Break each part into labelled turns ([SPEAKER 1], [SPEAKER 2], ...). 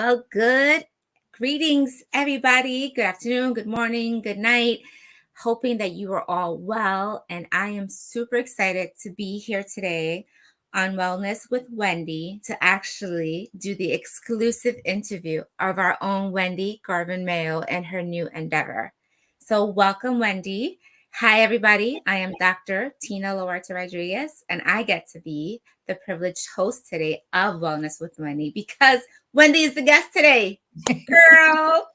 [SPEAKER 1] Well, good greetings, everybody. Good afternoon, good morning, good night. Hoping that you are all well. And I am super excited to be here today on Wellness with Wendy to actually do the exclusive interview of our own Wendy Garvin Mayo and her new endeavor. So, welcome, Wendy. Hi, everybody. I am Dr. Tina Loarta Rodriguez, and I get to be the privileged host today of Wellness with Wendy because Wendy is the guest today. Girl.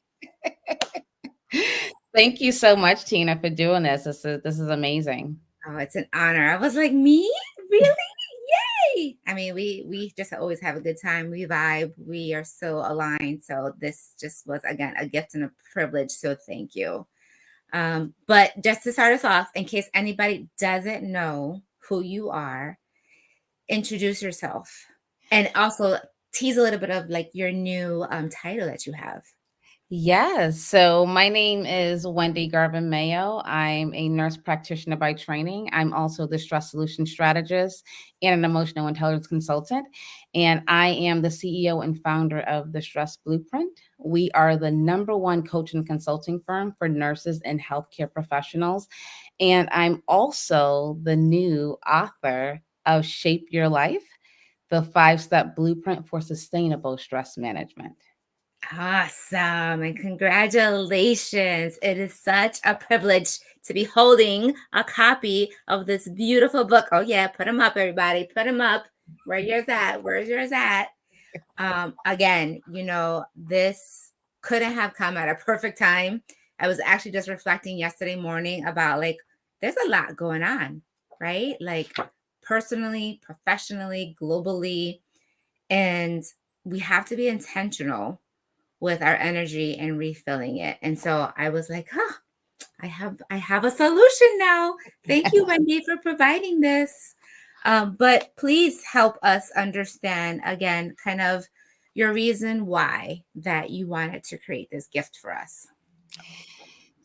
[SPEAKER 2] Thank you so much, Tina, for doing this. This is amazing.
[SPEAKER 1] Oh, it's an honor. I was like, me? Really? Yay. I mean, we just always have a good time. We vibe. We are so aligned. So this just was, again, a gift and a privilege. So thank you. But just to start us off, in case anybody doesn't know who you are, introduce yourself and also tease a little bit of like your new title that you have.
[SPEAKER 2] Yes. So my name is Wendy Garvin Mayo. I'm a nurse practitioner by training. I'm also the stress solution strategist and an emotional intelligence consultant. And I am the CEO and founder of the Stress Blueprint. We are the #1 coach and consulting firm for nurses and healthcare professionals. And I'm also the new author of Shape Your Life, the 5-step blueprint for sustainable stress management.
[SPEAKER 1] Awesome. And congratulations. It is such a privilege to be holding a copy of this beautiful book. Oh, yeah. Put them up, everybody. Put them up. Where yours at? Where's yours at? Again, this couldn't have come at a perfect time. I was actually just reflecting yesterday morning about like, there's a lot going on, right? Like personally, professionally, globally. And we have to be intentional with our energy and refilling it. And so I was like, I have a solution now. Thank you, Wendy, for providing this. But please help us understand again, kind of your reason why that you wanted to create this gift for us.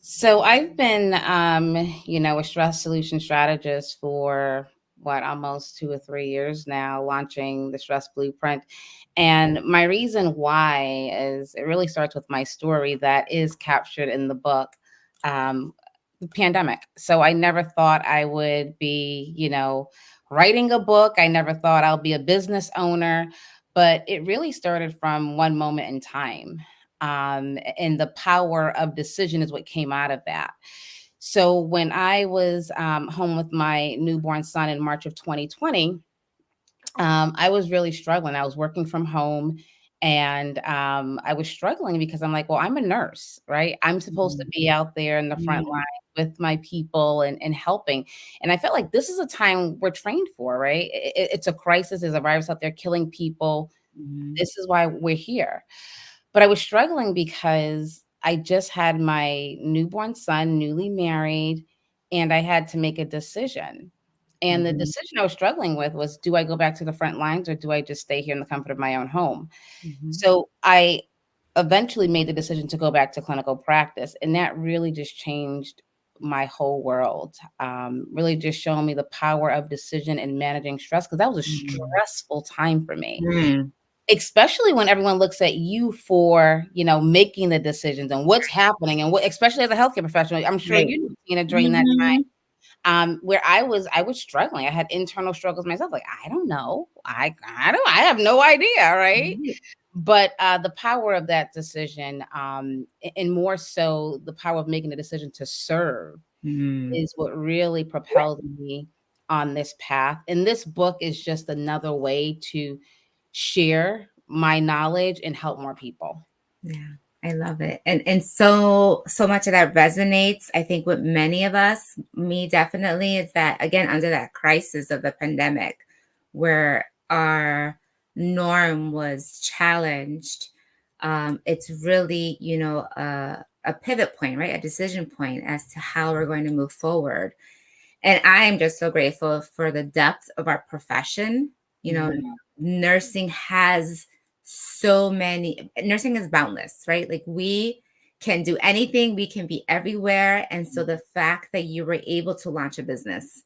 [SPEAKER 2] So I've been, a stress solution strategist for almost 2 or 3 years now, launching the Stress Blueprint. And my reason why is it really starts with my story that is captured in the book, the pandemic. So I never thought I would be, writing a book. I never thought I'll be a business owner, but it really started from one moment in time, and the power of decision is what came out of that. So when I was home with my newborn son in March of 2020, I was really struggling. I was working from home, and I was struggling because I'm like, well, I'm a nurse, right? I'm supposed to be out there in the front line with my people and helping. And I felt like this is a time we're trained for, right? It's a crisis. There's a virus out there killing people.
[SPEAKER 1] Mhm.
[SPEAKER 2] This is why we're here. But I was struggling because I just had my newborn son, newly married, and I had to make a decision. And the
[SPEAKER 1] Mhm.
[SPEAKER 2] decision I was struggling with was, do I go back to the front lines or do I just stay here in the comfort of my own home?
[SPEAKER 1] Mhm.
[SPEAKER 2] So I eventually made the decision to go back to clinical practice. And that really just changed my whole world. Really just showing me the power of decision and managing stress, because that was a
[SPEAKER 1] Mhm.
[SPEAKER 2] stressful time for me,
[SPEAKER 1] Mhm.
[SPEAKER 2] especially when everyone looks at you for, making the decisions and what's happening and what, especially as a healthcare professional, I'm sure
[SPEAKER 1] Right.
[SPEAKER 2] you know, Tina, during that
[SPEAKER 1] Mhm.
[SPEAKER 2] where I was struggling. I had internal struggles myself. Like, I don't know. I have no idea. Right.
[SPEAKER 1] Right.
[SPEAKER 2] But the power of that decision, and more so the power of making the decision to serve,
[SPEAKER 1] Mhm.
[SPEAKER 2] is what really propelled me on this path. And this book is just another way to share my knowledge and help more people.
[SPEAKER 1] Yeah, I love it. And so much of that resonates, I think, with many of us, me definitely, is that again, under that crisis of the pandemic, where our norm was challenged, it's really, a pivot point, right? A decision point as to how we're going to move forward. And I am just so grateful for the depth of our profession. You know,
[SPEAKER 2] Mhm.
[SPEAKER 1] nursing has so many, nursing is boundless, right? Like we can do anything, we can be everywhere. And so the fact that you were able to launch a business,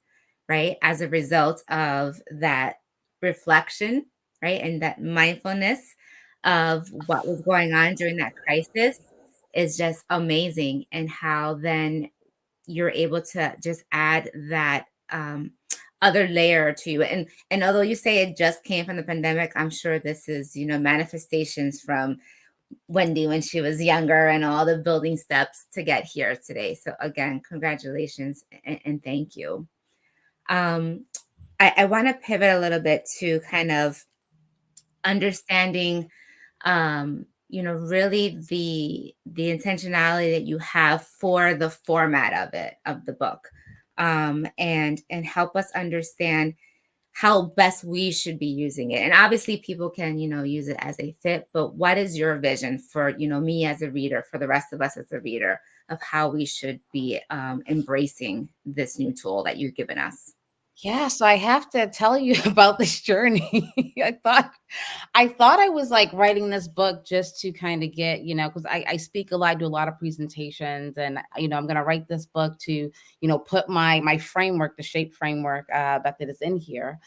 [SPEAKER 1] right, as a result of that reflection, right, and that mindfulness, of what was going on during that crisis is just amazing, and how then you're able to just add that other layer to it. And although you say it just came from the pandemic, I'm sure this is, manifestations from Wendy when she was younger and all the building steps to get here today. So again, congratulations and thank you. Um, I want to pivot a little bit to kind of understanding really the intentionality that you have for the format of it, of the book, and help us understand how best we should be using it. And obviously people can, use it as a fit, but what is your vision for, me as a reader, for the rest of us as a reader, of how we should be embracing this new tool that you've given us?
[SPEAKER 2] Yeah, so I have to tell you about this journey. I thought I was like writing this book just to kind of get, because I speak a lot, I do a lot of presentations, and I'm gonna write this book to, put my framework, the shape framework that is in here,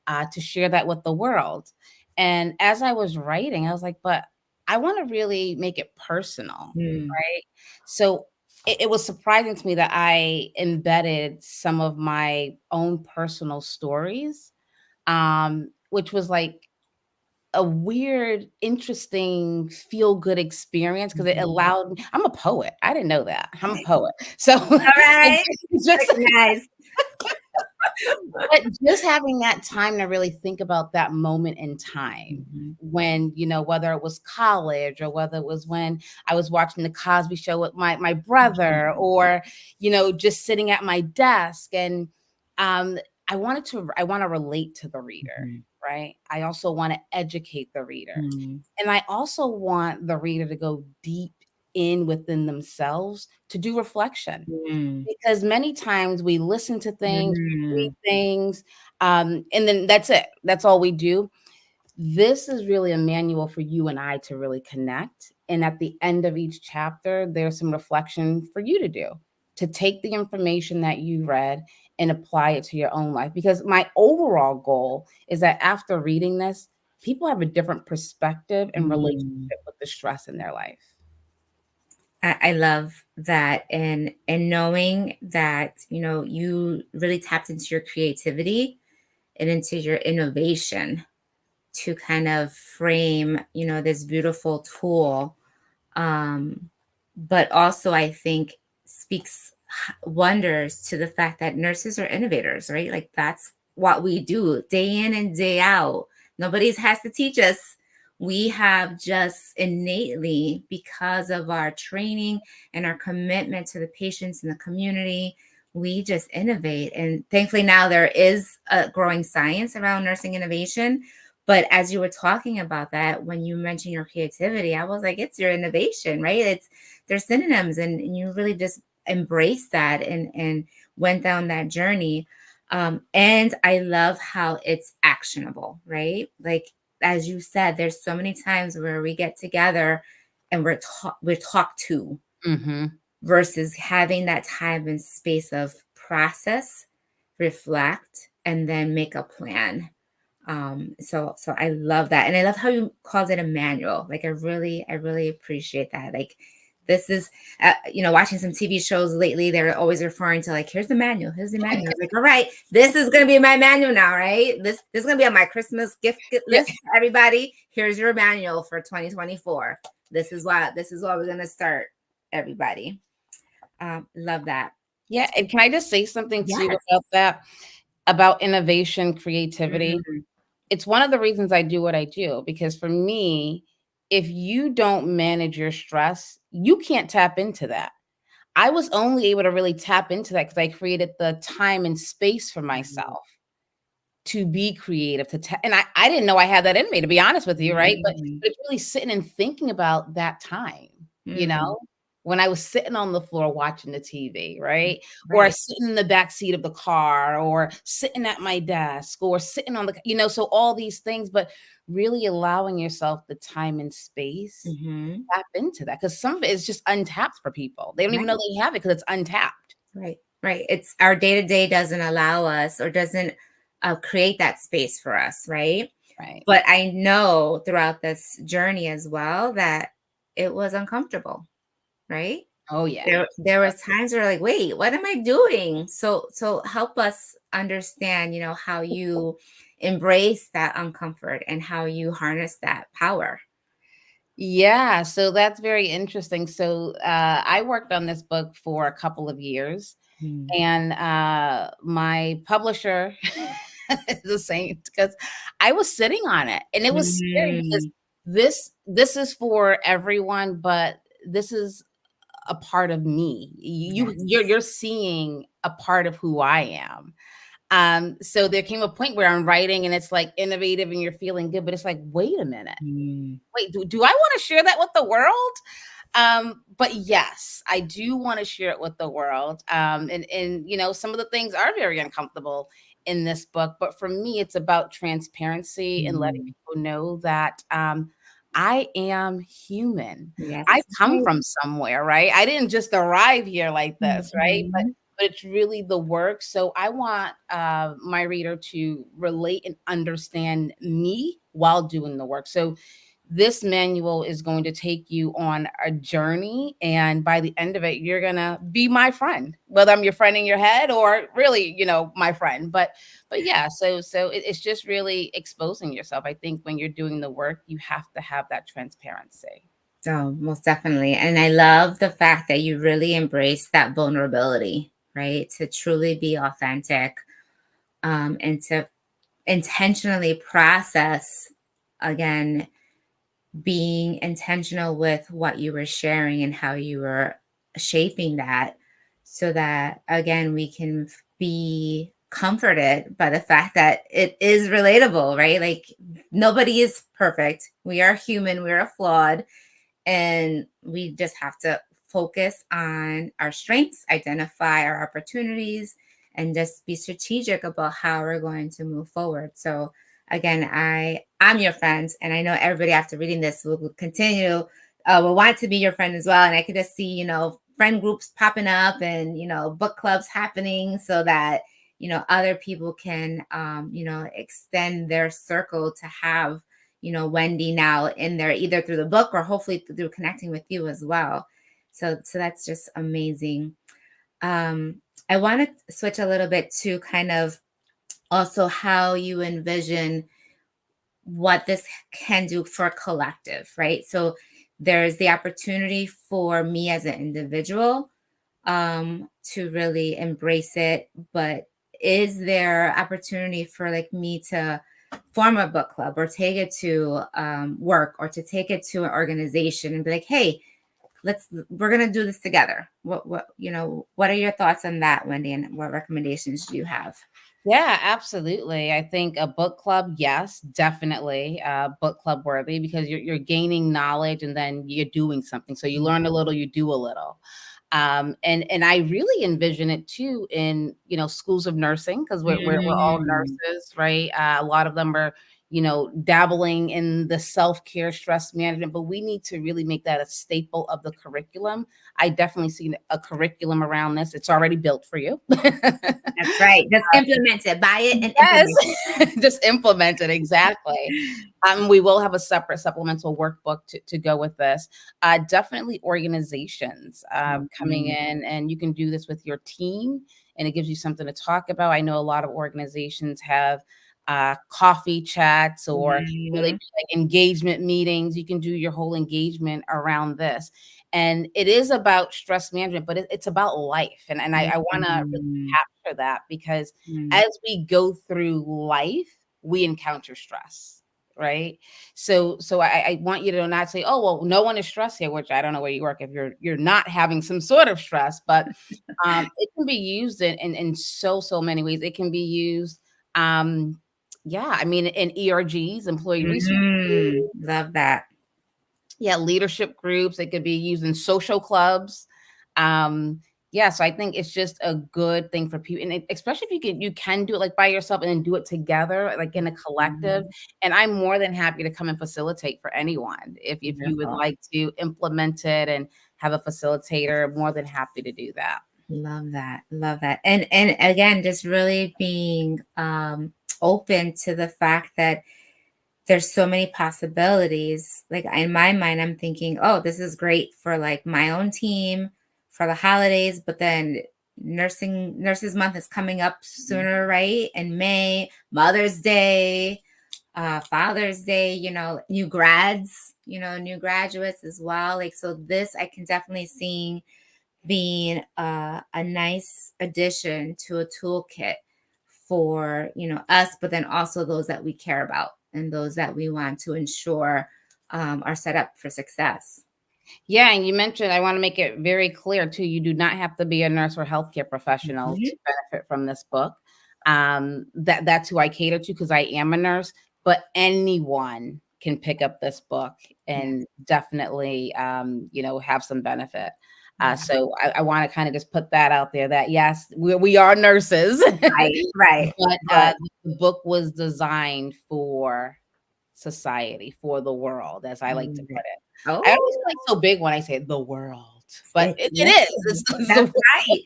[SPEAKER 2] to share that with the world. And as I was writing, I was like, but I want to really make it personal,
[SPEAKER 1] Mm,
[SPEAKER 2] right? So it was surprising to me that I embedded some of my own personal stories, which was like a weird, interesting, feel good experience because it
[SPEAKER 1] mhm.
[SPEAKER 2] allowed me. I'm a poet. I didn't know that. I'm a poet. So
[SPEAKER 1] All right,
[SPEAKER 2] just
[SPEAKER 1] recognize.
[SPEAKER 2] but just having that time to really think about that moment in time
[SPEAKER 1] Mhm,
[SPEAKER 2] when, whether it was college or whether it was when I was watching the Cosby Show with my brother,
[SPEAKER 1] mhm,
[SPEAKER 2] or, just sitting at my desk. And um, I want to relate to the reader,
[SPEAKER 1] mhm,
[SPEAKER 2] right? I also want to educate the reader.
[SPEAKER 1] mhm,
[SPEAKER 2] And I also want the reader to go deep in within themselves to do reflection,
[SPEAKER 1] mm,
[SPEAKER 2] because many times we listen to things, we read
[SPEAKER 1] mm,
[SPEAKER 2] things, and then that's it. That's all we do. This is really a manual for you and I to really connect. And at the end of each chapter, there's some reflection for you to do, to take the information that you read and apply it to your own life. Because my overall goal is that after reading this, people have a different perspective and
[SPEAKER 1] mm.
[SPEAKER 2] relationship with the stress in their life.
[SPEAKER 1] I love that, and knowing that you really tapped into your creativity and into your innovation to kind of frame this beautiful tool, um, but also I think speaks wonders to the fact that nurses are innovators, right? Like that's what we do day in and day out. Nobody has to teach us. We have just innately, because of our training and our commitment to the patients and the community, we just innovate. And thankfully now there is a growing science around nursing innovation. But as you were talking about that, when you mentioned your creativity, I was like, it's your innovation, right? It's they're synonyms, and you really just embraced that and went down that journey. And I love how it's actionable, right? Like as you said, there's so many times where we get together and we're talked to
[SPEAKER 2] Hmm.
[SPEAKER 1] versus having that time and space of process, reflect, and then make a plan. So I love that. And I love how you called it a manual. Like I really appreciate that. Like this is watching some TV shows lately, they're always referring to like, here's the manual, here's the manual. It's like, all right, this is gonna be my manual now, right? This is gonna be on my Christmas
[SPEAKER 2] Yeah.
[SPEAKER 1] list. Everybody, here's your manual for 2024. This is what we're gonna start, everybody. Love that.
[SPEAKER 2] Yeah. And can I just say something too
[SPEAKER 1] Yes.
[SPEAKER 2] about that? About innovation, creativity.
[SPEAKER 1] Mhm,
[SPEAKER 2] It's one of the reasons I do what I do, because for me, if you don't manage your stress, you can't tap into that. I was only able to really tap into that because I created the time and space for
[SPEAKER 1] mhm,
[SPEAKER 2] myself to be creative, and I didn't know I had that in me, to be honest with you, right?
[SPEAKER 1] mhm,
[SPEAKER 2] But it's really sitting and thinking about that time, you
[SPEAKER 1] mhm.
[SPEAKER 2] know, when I was sitting on the floor watching the TV, right? Or
[SPEAKER 1] Right.
[SPEAKER 2] sitting in the back seat of the car, or sitting at my desk, or sitting on so all these things, but really allowing yourself the time and space
[SPEAKER 1] Mhm.
[SPEAKER 2] to tap into that, because some of it is just untapped for people. They don't even
[SPEAKER 1] Right.
[SPEAKER 2] know they have it because it's untapped.
[SPEAKER 1] Right, right. It's our day to day doesn't allow us or doesn't create that space for us, right?
[SPEAKER 2] Right.
[SPEAKER 1] But I know throughout this journey as well that it was uncomfortable, right?
[SPEAKER 2] Oh, yeah.
[SPEAKER 1] There was times where like, wait, what am I doing? So help us understand, how you embrace that uncomfort and how you harness that power.
[SPEAKER 2] Yeah, so that's very interesting. So, I worked on this book for a couple of years,
[SPEAKER 1] Mm.
[SPEAKER 2] and, my publisher is the same because I was sitting on it, and it was scary because
[SPEAKER 1] Mm.
[SPEAKER 2] this is for everyone, but this is a part of me.
[SPEAKER 1] Yes.
[SPEAKER 2] You're seeing a part of who I am. So there came a point where I'm writing and it's like innovative and you're feeling good, but it's like, wait a minute.
[SPEAKER 1] Mm.
[SPEAKER 2] Wait, do I want to share that with the world? But yes, I do want to share it with the world. And some of the things are very uncomfortable in this book, but for me, it's about transparency and letting
[SPEAKER 1] Mm.
[SPEAKER 2] people know that I am human.
[SPEAKER 1] Yes,
[SPEAKER 2] I come
[SPEAKER 1] right.
[SPEAKER 2] from somewhere, right? I didn't just arrive here like this, right? But
[SPEAKER 1] Mhm.
[SPEAKER 2] but it's really the work. So I want my reader to relate and understand me while doing the work. So this manual is going to take you on a journey, and by the end of it you're going to be my friend, whether I'm your friend in your head or really my friend. But yeah, so it's just really exposing yourself. I think when you're doing the work you have to have that transparency.
[SPEAKER 1] So most definitely. And I love the fact that you really embrace that vulnerability, right? To truly be authentic, and to intentionally process, again, being intentional with what you were sharing and how you were shaping that, so that, again, we can be comforted by the fact that it is relatable, right? Like, nobody is perfect. We are human, we are flawed, and we just have to focus on our strengths, identify our opportunities, and just be strategic about how we're going to move forward. So again, I'm your friend, and I know everybody after reading this will continue, will want to be your friend as well. And I could just see, friend groups popping up, and book clubs happening, so that other people can extend their circle to have Wendy now in there, either through the book or hopefully through connecting with you as well. So that's just amazing. I want to switch a little bit to kind of also how you envision what this can do for a collective, right? So there's the opportunity for me as an individual, to really embrace it, but is there opportunity for like me to form a book club or take it to work, or to take it to an organization and be like, hey, we're gonna do this together? What are your thoughts on that, Wendy, and what recommendations do you have?
[SPEAKER 2] Yeah, absolutely. I think a book club, yes, definitely, book club worthy because you're gaining knowledge and then you're doing something. So you learn a little, you do a little. And I really envision it too in schools of nursing because we're all
[SPEAKER 1] Mm.
[SPEAKER 2] nurses, right? A lot of them are dabbling in the self-care, stress management, but we need to really make that a staple of the curriculum. I definitely see a curriculum around this. It's already built for you.
[SPEAKER 1] That's right. Just implement it. Buy it and
[SPEAKER 2] Yes,
[SPEAKER 1] implement
[SPEAKER 2] just implement it, exactly.
[SPEAKER 1] it.
[SPEAKER 2] We will have a separate supplemental workbook to go with this. Definitely organizations coming
[SPEAKER 1] Mhm.
[SPEAKER 2] in, and you can do this with your team, and it gives you something to talk about. I know a lot of organizations have coffee chats, or they do
[SPEAKER 1] Mhm.
[SPEAKER 2] like engagement meetings. You can do your whole engagement around this. And it is about stress management, but it's about life. And I want to really
[SPEAKER 1] Mhm.
[SPEAKER 2] capture that because
[SPEAKER 1] Mm.
[SPEAKER 2] as we go through life, we encounter stress, right? So I want you to not say, "Oh, well, no one is stressed here," which I don't know where you work if you're not having some sort of stress, but it can be used in so many ways. It can be used, um, yeah, I mean, in ERGs, employee resource
[SPEAKER 1] Mhm.
[SPEAKER 2] groups,
[SPEAKER 1] Love that.
[SPEAKER 2] yeah, leadership groups. It could be used in social clubs. Um, yeah, so I think it's just a good thing for people, and especially if you can do it like by yourself and then do it together, like in a collective.
[SPEAKER 1] Mhm.
[SPEAKER 2] And I'm more than happy to come and facilitate for anyone if you would
[SPEAKER 1] Beautiful.
[SPEAKER 2] like to implement it and have a facilitator. More than happy to do that.
[SPEAKER 1] Love that. Love that. And again, just really being open to the fact that there's so many possibilities. Like in my mind, I'm thinking, oh, this is great for like my own team for the holidays, but then nurses month is coming up sooner, right? In May, Mother's Day, Father's Day, new grads, new graduates as well. Like, so this I can definitely see being a nice addition to a toolkit for us, but then also those that we care about and those that we want to ensure are set up for success.
[SPEAKER 2] Yeah, and you mentioned, I want to make it very clear too, you do not have to be a nurse or healthcare professional to
[SPEAKER 1] Mhm.
[SPEAKER 2] benefit from this book. That's who I cater to because I am a nurse, but anyone can pick up this book
[SPEAKER 1] Yeah,
[SPEAKER 2] and definitely, have some benefit.
[SPEAKER 1] yeah.
[SPEAKER 2] So I want to kind of just put that out there that yes, we are nurses,
[SPEAKER 1] Right, right.
[SPEAKER 2] but
[SPEAKER 1] But
[SPEAKER 2] the book was designed for society, for the world, as I
[SPEAKER 1] I
[SPEAKER 2] like to
[SPEAKER 1] love
[SPEAKER 2] put
[SPEAKER 1] it.
[SPEAKER 2] it. I always
[SPEAKER 1] Oh,
[SPEAKER 2] feel like so big when I say the world, but
[SPEAKER 1] it,
[SPEAKER 2] it is.
[SPEAKER 1] listen,
[SPEAKER 2] It's the
[SPEAKER 1] that's
[SPEAKER 2] world.
[SPEAKER 1] right.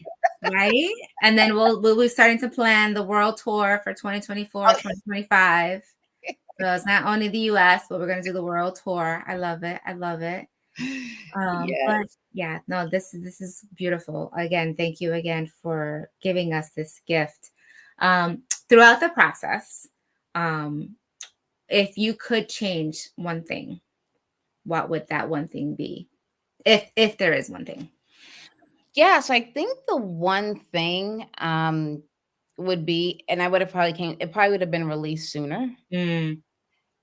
[SPEAKER 1] Right. And then we'll be starting to plan the world tour for 2024, 2025. So it's not only the US, but we're gonna do the world tour. I love it. I love it. But
[SPEAKER 2] Yes.
[SPEAKER 1] yeah, no, this is beautiful. Again, thank you again for giving us this gift. Throughout the process, um, if you could change one thing, what would that one thing be? If there is one thing.
[SPEAKER 2] Yeah, so I think the one thing, would be, and I would have probably came it probably would have been released sooner
[SPEAKER 1] Mm.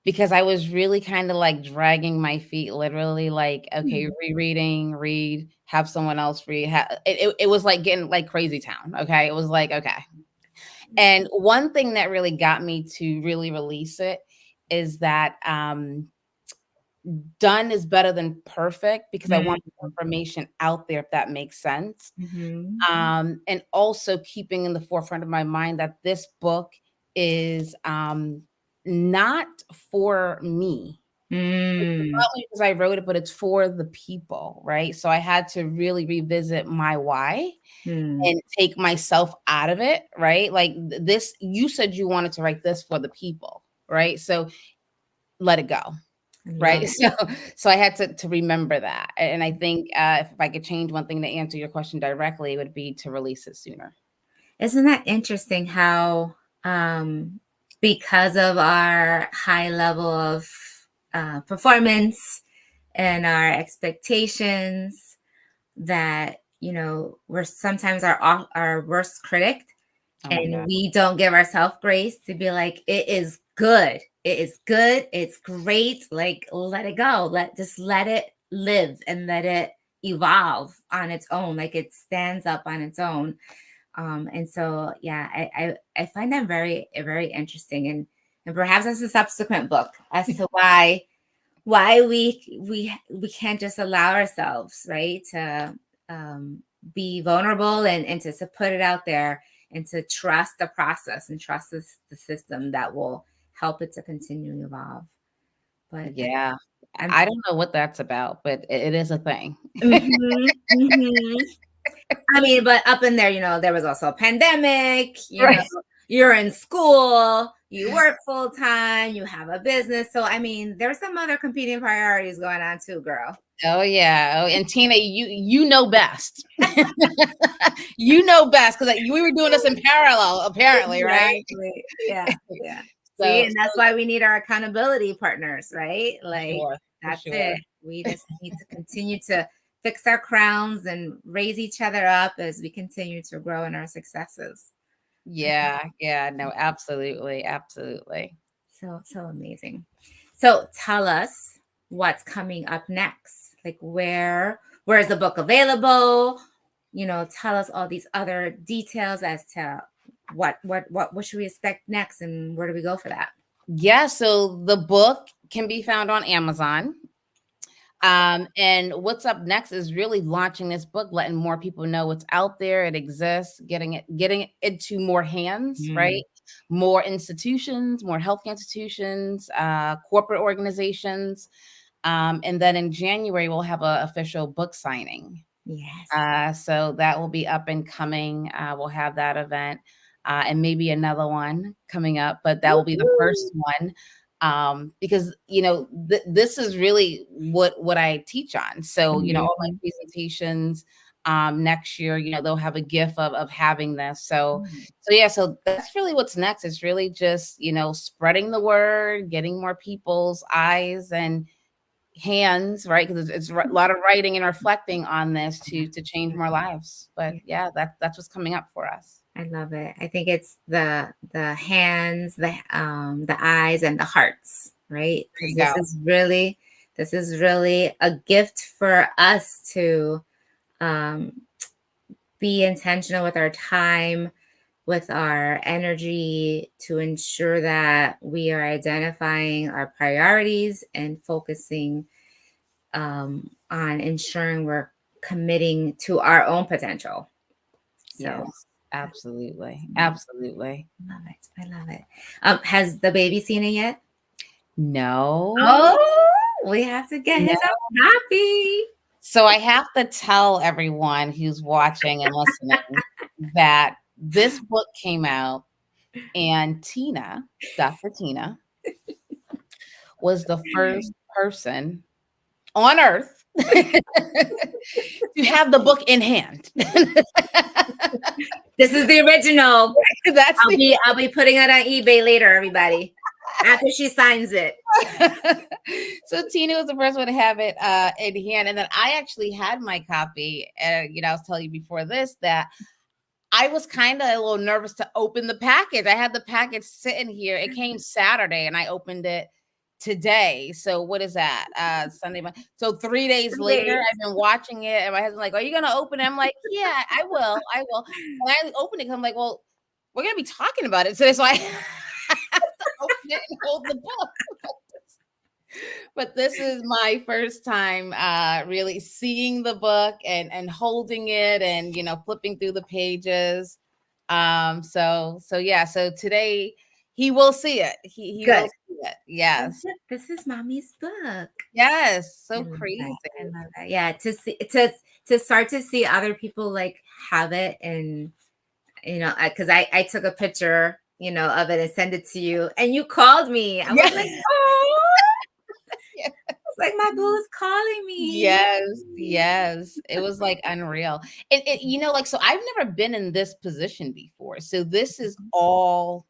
[SPEAKER 2] because I was really kinda, like, dragging my feet literally, like, okay,
[SPEAKER 1] Mm.
[SPEAKER 2] rereading, read, have someone else read, it was like getting like crazy town, okay? It was like, okay. And one thing that really got me to really release it is that, done is better than perfect because I want
[SPEAKER 1] Mm.
[SPEAKER 2] more information out there, if that makes sense.
[SPEAKER 1] Mhm.
[SPEAKER 2] And also keeping in the forefront of my mind that this book is, not for me. It's
[SPEAKER 1] Mm.
[SPEAKER 2] about me because I wrote it, but it's for the people, right? So I had to really revisit my why
[SPEAKER 1] Mm.
[SPEAKER 2] and take myself out of it, right? Like this, you said you wanted to write this for the people, right? So let it go.
[SPEAKER 1] I love
[SPEAKER 2] Right?
[SPEAKER 1] it.
[SPEAKER 2] So I had to remember that, and I think, if I could change one thing to answer your question directly, it would be to release it sooner.
[SPEAKER 1] Isn't that interesting how, um, because of our high level of performance and our expectations, that we're sometimes our worst critic,
[SPEAKER 2] Oh my
[SPEAKER 1] and
[SPEAKER 2] god.
[SPEAKER 1] we don't give ourselves grace to be like, it is good, it's great, like let it go, let it live and let it evolve on its own, like it stands up on its own. And so, yeah, I find that very, very interesting, and perhaps that's a subsequent book as to why we can't just allow ourselves, right, to be vulnerable and to put it out there and to trust the process and trust the system that will help it to continue to evolve. But
[SPEAKER 2] Yeah.
[SPEAKER 1] I'm
[SPEAKER 2] I don't know what that's about, but it is a thing.
[SPEAKER 1] Mhm, mhm. I mean, but up in there, there was also a pandemic,
[SPEAKER 2] Right.
[SPEAKER 1] you're in school, you work full time, you have a business. So, I mean, there's some other competing priorities going on too, girl.
[SPEAKER 2] Oh, yeah. Oh, and Tina, you know best. You know best because we were doing this in parallel, apparently, right?
[SPEAKER 1] Exactly. Yeah, yeah. See, and that's
[SPEAKER 2] So
[SPEAKER 1] why we need our accountability partners, right?
[SPEAKER 2] for
[SPEAKER 1] Like,
[SPEAKER 2] sure, for
[SPEAKER 1] that's
[SPEAKER 2] sure.
[SPEAKER 1] it. We just need to continue to fix our crowns and raise each other up as we continue to grow in our successes. I think
[SPEAKER 2] Yeah, yeah, no, absolutely, absolutely.
[SPEAKER 1] so amazing. So tell us what's coming up next. Like, where is the book available? Tell us all these other details as to what should we expect next, and where do we go for that?
[SPEAKER 2] Yeah, so the book can be found on Amazon. And what's up next is really launching this book, letting more people know it's out there, it exists, getting it into more hands,
[SPEAKER 1] Mm.
[SPEAKER 2] right? More institutions, more health institutions, corporate organizations. And then in January, we'll have an official book signing.
[SPEAKER 1] Yes.
[SPEAKER 2] So that will be up and coming. We'll have that event and maybe another one coming up, but that will be the first
[SPEAKER 1] Woohoo.
[SPEAKER 2] one. Because this is really what I teach on. So all my
[SPEAKER 1] Mhm.
[SPEAKER 2] presentations next year, they'll have a gift of having this. So
[SPEAKER 1] Mm.
[SPEAKER 2] so yeah, so that's really what's next. It's really just spreading the word, getting more people's eyes and hands, right? Because it's a lot of writing and reflecting on this to change more lives. But
[SPEAKER 1] Yeah,
[SPEAKER 2] yeah, that's what's coming up for us.
[SPEAKER 1] I love it. I think it's the hands, the eyes, and the hearts, right?
[SPEAKER 2] There
[SPEAKER 1] Because
[SPEAKER 2] you go.
[SPEAKER 1] this is really a gift for us to um, be intentional with our time, with our energy, to ensure that we are identifying our priorities and focusing on ensuring we're committing to our own potential. So
[SPEAKER 2] Yes, absolutely,
[SPEAKER 1] mm,
[SPEAKER 2] absolutely.
[SPEAKER 1] love it. I love it. Has the baby seen it yet?
[SPEAKER 2] No,
[SPEAKER 1] Oh, we have to get
[SPEAKER 2] no.
[SPEAKER 1] his a copy.
[SPEAKER 2] So I have to tell everyone who's watching and listening that this book came out, and Tina, Dr. Tina, was the first person on earth to have the book in hand.
[SPEAKER 1] This is the original.
[SPEAKER 2] That's the
[SPEAKER 1] I'll be putting it on eBay later, everybody. After she signs it.
[SPEAKER 2] so Tina was the first one to have it in hand, and then I actually had my copy. And I was telling you before this that I was kind of a little nervous to open the package. I had the package sitting here. It came Saturday, and I opened it today. So what is that? Sunday. So 3 days later,
[SPEAKER 1] Days.
[SPEAKER 2] I've been watching it, and my husband's like, "Are you gonna open it?" I'm like, "Yeah, I will. I will." And I opened it. 'Cause I'm like, "Well, we're gonna be talking about it today, so I have to open it and hold the book." But this is my first time really seeing the book and holding it and flipping through the pages. So yeah, so today he will see it. He will
[SPEAKER 1] Good.
[SPEAKER 2] see it.
[SPEAKER 1] Oh,
[SPEAKER 2] Yes.
[SPEAKER 1] look, this is mommy's book.
[SPEAKER 2] Yes.
[SPEAKER 1] I
[SPEAKER 2] So
[SPEAKER 1] love
[SPEAKER 2] crazy.
[SPEAKER 1] that. I love that. Yeah, to start to see other people like have it, and because I took a picture, of it and send it to you, and you called me. I was like,
[SPEAKER 2] Yeah.
[SPEAKER 1] oh,
[SPEAKER 2] Yeah.
[SPEAKER 1] it's like my boo is calling me.
[SPEAKER 2] Yes, yes. It was like unreal. And like, so I've never been in this position before. So this is all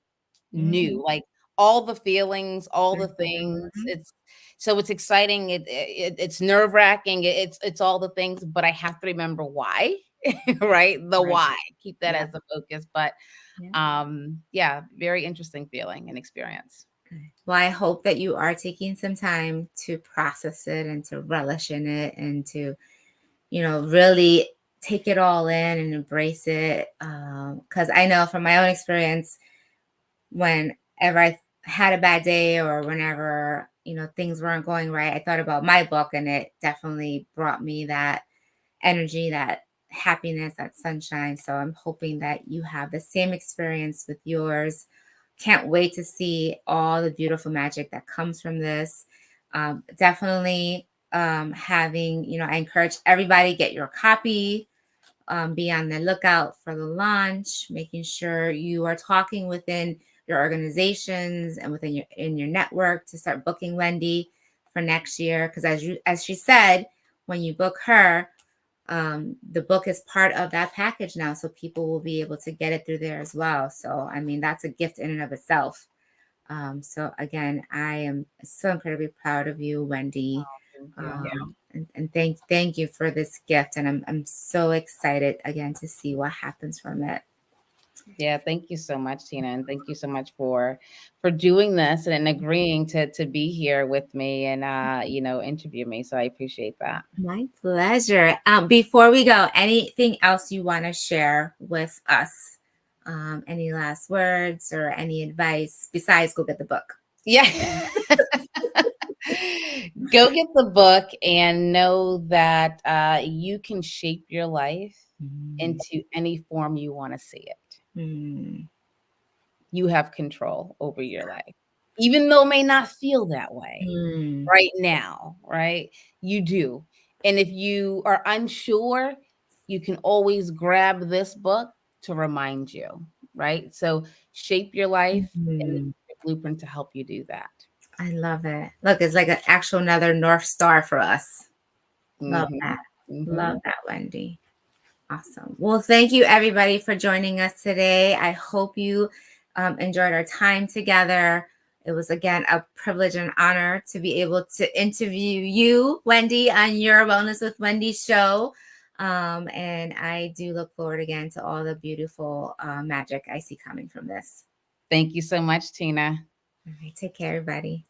[SPEAKER 1] Mhm.
[SPEAKER 2] new, like all the feelings, all the things.
[SPEAKER 1] Mhm.
[SPEAKER 2] It's exciting. It's nerve wracking. It's all the things, but I have to remember why, right? The
[SPEAKER 1] Right.
[SPEAKER 2] why. Keep that
[SPEAKER 1] Yeah.
[SPEAKER 2] as the focus. But
[SPEAKER 1] Yeah.
[SPEAKER 2] yeah, very interesting feeling and experience.
[SPEAKER 1] Good. Well, I hope that you are taking some time to process it and to relish in it, and to, really take it all in and embrace it. Because I know from my own experience, whenever I had a bad day, or whenever, things weren't going right, I thought about my book, and it definitely brought me that energy, that happiness, that sunshine. So I'm hoping that you have the same experience with yours. Can't wait to see all the beautiful magic that comes from this. Definitely having, I encourage everybody, get your copy. Be on the lookout for the launch, making sure you are talking within your organizations and within your network to start booking Wendy for next year. Because as she said, when you book her, the book is part of that package now, so people will be able to get it through there as well. So I mean, that's a gift in and of itself. So again, I am so incredibly proud of you, Wendy.
[SPEAKER 2] Thank you.
[SPEAKER 1] And thank you for this gift. And I'm so excited again to see what happens from it.
[SPEAKER 2] Yeah, thank you so much, Tina, and thank you so much for doing this and agreeing to be here with me and interview me. So I appreciate that.
[SPEAKER 1] My pleasure. Before we go, anything else you want to share with us? Any last words or any advice besides go get the book?
[SPEAKER 2] Yeah. Go get the book and know that you can shape your life
[SPEAKER 1] Mm,
[SPEAKER 2] into any form you want to see it.
[SPEAKER 1] mm,
[SPEAKER 2] You have control over your life, even though it may not feel that way
[SPEAKER 1] mm.
[SPEAKER 2] right now, right? You do. And if you are unsure, you can always grab this book to remind you, right? So shape your life and
[SPEAKER 1] Mhm.
[SPEAKER 2] the blueprint to help you do that.
[SPEAKER 1] I love it. Look, it's like an actual another North Star for us. Love
[SPEAKER 2] Mhm.
[SPEAKER 1] that. Love
[SPEAKER 2] Mhm.
[SPEAKER 1] that, Wendy. Awesome. Well, thank you everybody for joining us today. I hope you enjoyed our time together. It was again a privilege and honor to be able to interview you, Wendy, on your Wellness with Wendy show. And I do look forward again to all the beautiful magic I see coming from this.
[SPEAKER 2] Thank you so much, Tina.
[SPEAKER 1] All right, take care, everybody.